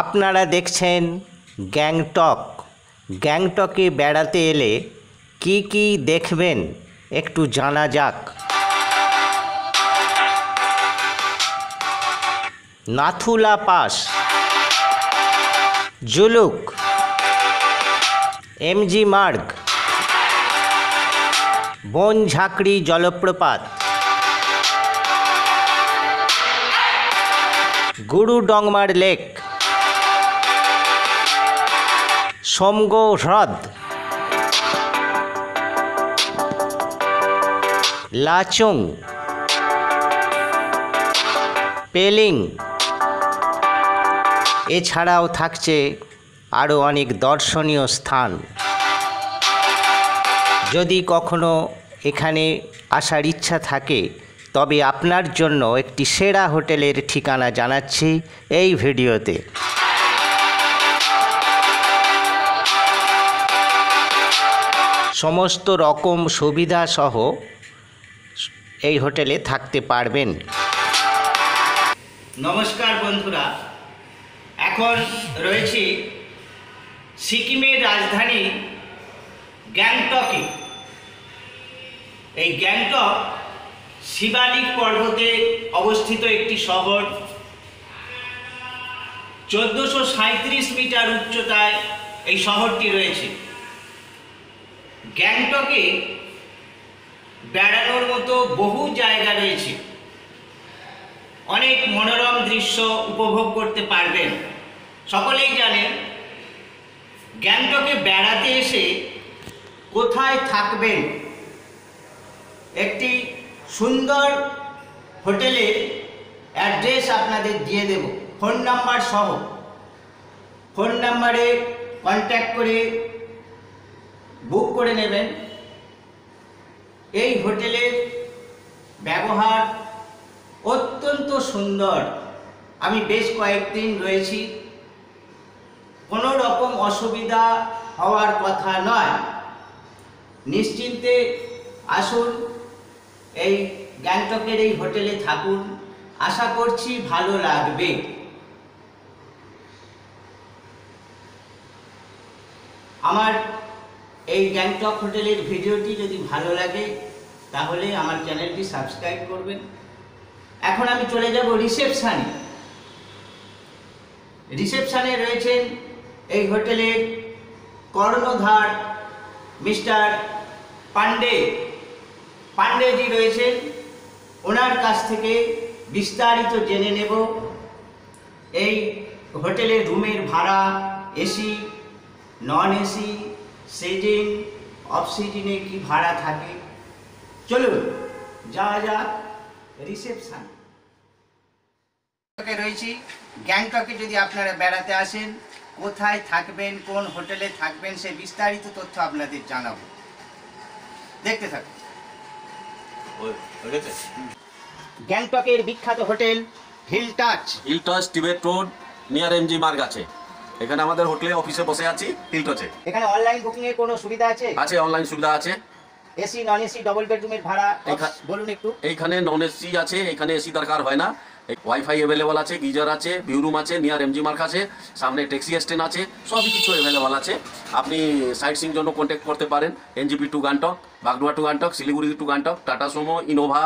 আপনারা দেখছেন গ্যাংটক। গ্যাংটকে বেড়াতে এলে কি কি দেখবেন একটু জানা যাক। নাথুলা পাস, জুলুক, এমজি মার্গ, বনঝাঁকড়ি জলপ্রপাত, গুরুডংমার লেক, সোমগো হ্রদ, লাচুং, পেলিং। এছাড়াও থাকছে আরও অনেক দর্শনীয় স্থান। যদি কখনো এখানে আসার ইচ্ছা থাকে তবে আপনার জন্য একটি সেরা হোটেলের ঠিকানা জানাচ্ছি এই ভিডিওতে। সমস্ত রকম সুবিধা সহ এই হোটেলে থাকতে পারবেন। নমস্কার বন্ধুরা, এখন রয়েছি সিকিমের রাজধানী গ্যাংটকে। এই গ্যাংটক শিবালিক পর্বতে অবস্থিত একটি শহর। 1437 মিটার উচ্চতায় এই শহরটি রয়েছে। গ্যাংটকে বেড়ানোর মতো বহু জায়গা রয়েছে, অনেক মনোরম দৃশ্য উপভোগ করতে পারবেন। সকলেই জানেন গ্যাংটকে বেড়াতে এসে কোথায় থাকবেন, একটি সুন্দর হোটেলের অ্যাড্রেস আপনাদের দিয়ে দেব, ফোন নাম্বার সহ। ফোন নাম্বারে কন্ট্যাক্ট করে বুক করে নেবেন। এই হোটেলের ব্যবহার অত্যন্ত সুন্দর। আমি বেশ কয়েকদিন রয়েছি, কোনো রকম অসুবিধা হওয়ার কথা নয়। নিশ্চিন্তে আসুন, এই গ্যাংটকের এই হোটেলে থাকুন, আশা করছি ভালো লাগবে। আমার এই গ্যাংটক হোটেলের ভিডিওটি যদি ভালো লাগে তাহলে আমার চ্যানেলটি সাবস্ক্রাইব করবেন। এখন আমি চলে যাব রিসেপশানে। রিসেপশানে রয়েছেন এই হোটেলের কর্ণধার মিস্টার পান্ডেজি রয়েছেন। ওনার কাছ থেকে বিস্তারিত জেনে নেব এই হোটেলের রুমের ভাড়া, AC, non AC, season, of সিজনে কি ভাড়া থাকে। চলুন যাওয়া যাক রিসেপশন। রয়েছি গ্যাংটকে। যদি আপনারা বেড়াতে আসেন, কোথায় থাকবেন, কোন হোটেলে থাকবেন, সে বিস্তারিত তথ্য আপনাদের জানাবো। দেখতে থাকুন। গ্যাংটকের বিখ্যাত hotel hill touch Tibet road near MG Marg আছে। এখানে আমাদের হোটেলে অফিসে বসে আছি হিল টাচে। এখানে অনলাইন বুকিং এর কোনো সুবিধা আছে? আছে, অনলাইন সুবিধা আছে। এসি, নন এসি, ডবল বেডরুমের ভাড়া বলুন একটু। এইখানে নন এসি আছে, এখানে এসি দরকার হয় না। ওয়াইফাই অ্যাভেলেবল আছে, গিজার আছে, ভিউ রুম আছে, নিয়ার এমজি মার্গ আছে, সামনে ট্যাক্সি স্ট্যান্ড আছে, সবই কিছু অ্যাভেলেবল আছে। আপনি সাইট সিং জন্য কন্ট্যাক্ট করতে পারেন। NJP to Gangtok, Bagdogra to Gangtok, Siliguri to Gangtok, Tata Sumo, Innova,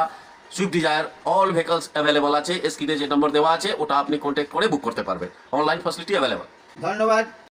Swift Dzire, all vehicles available আছে। স্ক্রিনে যে নম্বর দেওয়া আছে ওটা আপনি কন্ট্যাক্ট করে বুক করতে পারবেন। Online facility available. ধন্যবাদ।